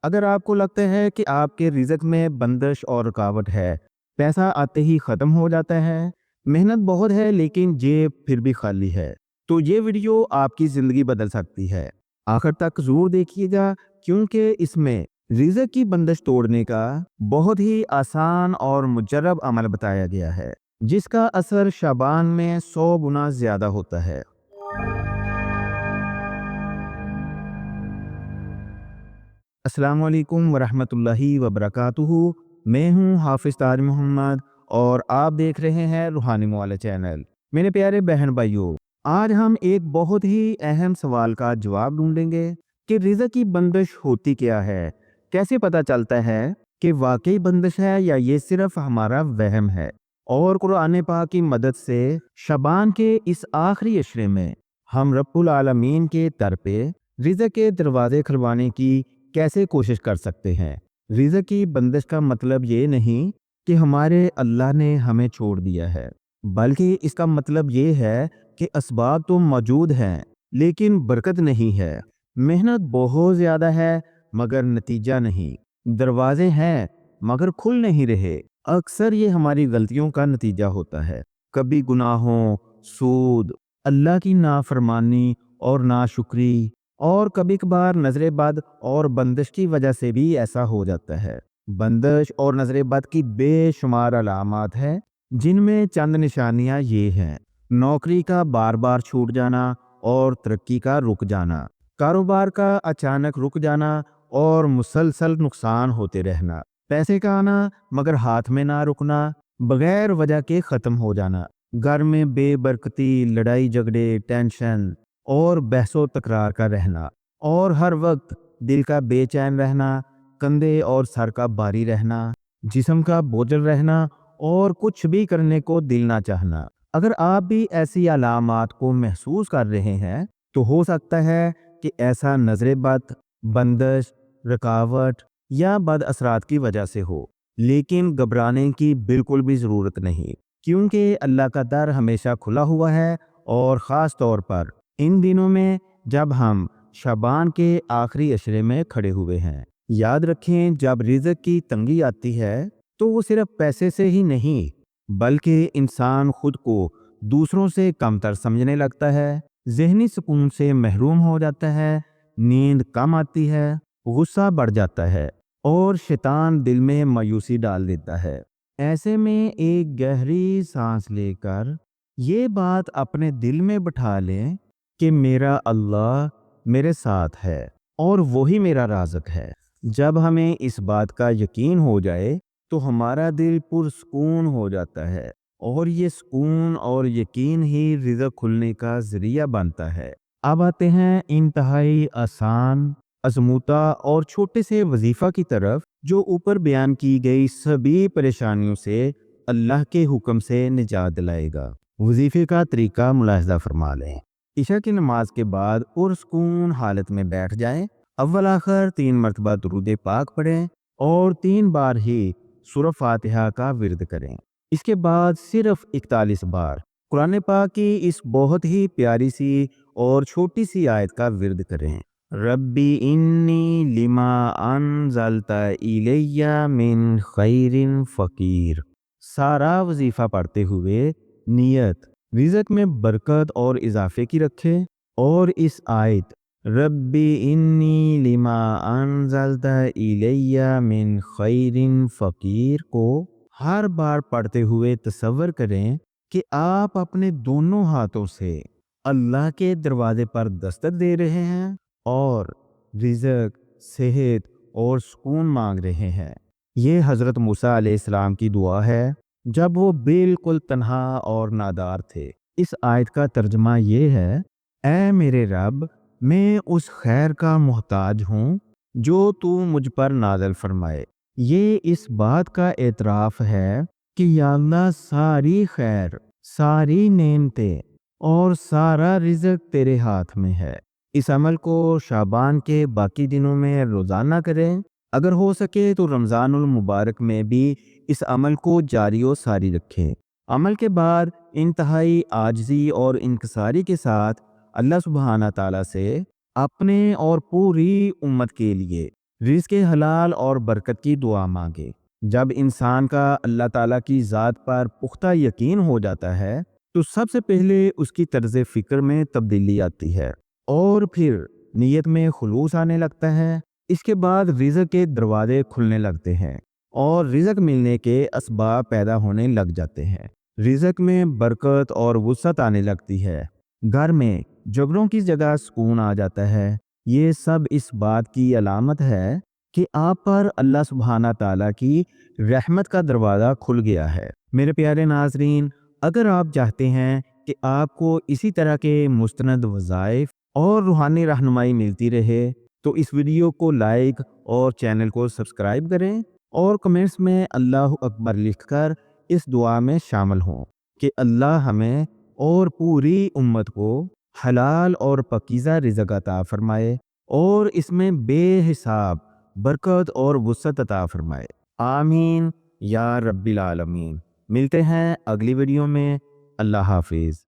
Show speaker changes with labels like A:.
A: اگر آپ کو لگتا ہے کہ آپ کے رزق میں بندش اور رکاوٹ ہے، پیسہ آتے ہی ختم ہو جاتا ہے، محنت بہت ہے لیکن جیب پھر بھی خالی ہے، تو یہ ویڈیو آپ کی زندگی بدل سکتی ہے۔ آخر تک ضرور دیکھیے گا کیونکہ اس میں رزق کی بندش توڑنے کا بہت ہی آسان اور مجرب عمل بتایا گیا ہے، جس کا اثر شعبان میں 100 گنا زیادہ ہوتا ہے۔ السلام علیکم ورحمۃ اللہ وبرکاتہ۔ میں ہوں حافظ طارق محمد اور آپ دیکھ رہے ہیں روحانی مولا چینل۔ میرے پیارے بہن بھائیوں، آج ہم ایک بہت ہی اہم سوال کا جواب ڈھونڈیں گے کہ رزق کی بندش ہوتی کیا ہے؟ کیسے پتہ چلتا ہے کہ واقعی بندش ہے یا یہ صرف ہمارا وہم ہے؟ اور قرآن پاک کی مدد سے شعبان کے اس آخری عشرے میں ہم رب العالمین کے در پہ رزق کے دروازے کھلوانے کی کیسے کوشش کر سکتے ہیں۔ رزق کی بندش کا مطلب یہ نہیں کہ ہمارے اللہ نے ہمیں چھوڑ دیا ہے، بلکہ اس کا مطلب یہ ہے کہ اسباب تو موجود ہیں لیکن برکت نہیں ہے، محنت بہت زیادہ ہے مگر نتیجہ نہیں، دروازے ہیں مگر کھل نہیں رہے۔ اکثر یہ ہماری غلطیوں کا نتیجہ ہوتا ہے، کبھی گناہوں، سود، اللہ کی نافرمانی اور ناشکری، اور کبھی کبھار نظر بد اور بندش کی وجہ سے بھی ایسا ہو جاتا ہے۔ بندش اور نظر بد کی بے شمار علامات ہیں، جن میں چند نشانیاں یہ ہیں: نوکری کا بار بار چھوٹ جانا اور ترقی کا رک جانا، کاروبار کا اچانک رک جانا اور مسلسل نقصان ہوتے رہنا، پیسے کا آنا مگر ہاتھ میں نہ رکنا، بغیر وجہ کے ختم ہو جانا، گھر میں بے برکتی، لڑائی جھگڑے، ٹینشن اور بحث و تکرار کا رہنا، اور ہر وقت دل کا بے چین رہنا، کندھے اور سر کا بھاری رہنا، جسم کا بوجھل رہنا اور کچھ بھی کرنے کو دل نہ چاہنا۔ اگر آپ بھی ایسی علامات کو محسوس کر رہے ہیں تو ہو سکتا ہے کہ ایسا نظر بد، بندش، رکاوٹ یا بد اثرات کی وجہ سے ہو، لیکن گھبرانے کی بالکل بھی ضرورت نہیں، کیونکہ اللہ کا در ہمیشہ کھلا ہوا ہے، اور خاص طور پر ان دنوں میں جب ہم شعبان کے آخری عشرے میں کھڑے ہوئے ہیں۔ یاد رکھیں، جب رزق کی تنگی آتی ہے تو وہ صرف پیسے سے ہی نہیں، بلکہ انسان خود کو دوسروں سے کمتر سمجھنے لگتا ہے، ذہنی سکون سے محروم ہو جاتا ہے، نیند کم آتی ہے، غصہ بڑھ جاتا ہے اور شیطان دل میں مایوسی ڈال دیتا ہے۔ ایسے میں ایک گہری سانس لے کر یہ بات اپنے دل میں بٹھا لیں کہ میرا اللہ میرے ساتھ ہے اور وہی میرا رازق ہے۔ جب ہمیں اس بات کا یقین ہو جائے تو ہمارا دل پرسکون ہو جاتا ہے، اور یہ سکون اور یقین ہی رزق کھلنے کا ذریعہ بنتا ہے۔ اب آتے ہیں انتہائی آسان، ازمودہ اور چھوٹے سے وظیفہ کی طرف، جو اوپر بیان کی گئی سبھی پریشانیوں سے اللہ کے حکم سے نجات دلائے گا۔ وظیفے کا طریقہ ملاحظہ فرما لیں۔ عشاء کی نماز کے بعد پرسکون حالت میں بیٹھ جائیں، اول آخر 3 مرتبہ درود پاک پڑھیں اور 3 بار ہی سورہ فاتحہ کا ورد کریں۔ اس کے بعد صرف 41 بار قرآن پاک کی اس بہت ہی پیاری سی اور چھوٹی سی آیت کا ورد کریں: ربی انی لما انزلت الی من خیر فقیر۔ سارا وظیفہ پڑھتے ہوئے نیت رزق میں برکت اور اضافے کی رکھیں، اور اس آیت ربی انی لما انزلت الی من خیر فقیر کو ہر بار پڑھتے ہوئے تصور کریں کہ آپ اپنے دونوں ہاتھوں سے اللہ کے دروازے پر دستک دے رہے ہیں اور رزق، صحت اور سکون مانگ رہے ہیں۔ یہ حضرت موسیٰ علیہ السلام کی دعا ہے جب وہ بالکل تنہا اور نادار تھے۔ اس آیت کا ترجمہ یہ ہے: اے میرے رب، میں اس خیر کا محتاج ہوں جو تو مجھ پر نازل فرمائے۔ یہ اس بات کا اعتراف ہے کہ یا اللہ، ساری خیر، ساری نعمتیں اور سارا رزق تیرے ہاتھ میں ہے۔ اس عمل کو شعبان کے باقی دنوں میں روزانہ کریں، اگر ہو سکے تو رمضان المبارک میں بھی اس عمل کو جاری و ساری رکھیں۔ عمل کے بعد انتہائی عاجزی اور انکساری کے ساتھ اللہ سبحانہ تعالیٰ سے اپنے اور پوری امت کے لیے رزق حلال اور برکت کی دعا مانگے۔ جب انسان کا اللہ تعالیٰ کی ذات پر پختہ یقین ہو جاتا ہے تو سب سے پہلے اس کی طرز فکر میں تبدیلی آتی ہے اور پھر نیت میں خلوص آنے لگتا ہے۔ اس کے بعد رزق کے دروازے کھلنے لگتے ہیں اور رزق ملنے کے اسباب پیدا ہونے لگ جاتے ہیں۔ رزق میں برکت اور وسعت آنے لگتی ہے، گھر میں جھگڑوں کی جگہ سکون آ جاتا ہے۔ یہ سب اس بات کی علامت ہے کہ آپ پر اللہ سبحانہ تعالیٰ کی رحمت کا دروازہ کھل گیا ہے۔ میرے پیارے ناظرین، اگر آپ چاہتے ہیں کہ آپ کو اسی طرح کے مستند وظائف اور روحانی رہنمائی ملتی رہے تو اس ویڈیو کو لائک اور چینل کو سبسکرائب کریں اور کمنٹس میں اللہ اکبر لکھ کر اس دعا میں شامل ہوں کہ اللہ ہمیں اور پوری امت کو حلال اور پاکیزہ رزق عطا فرمائے اور اس میں بے حساب برکت اور وسعت عطا فرمائے۔ آمین یا رب العالمین۔ ملتے ہیں اگلی ویڈیو میں۔ اللہ حافظ۔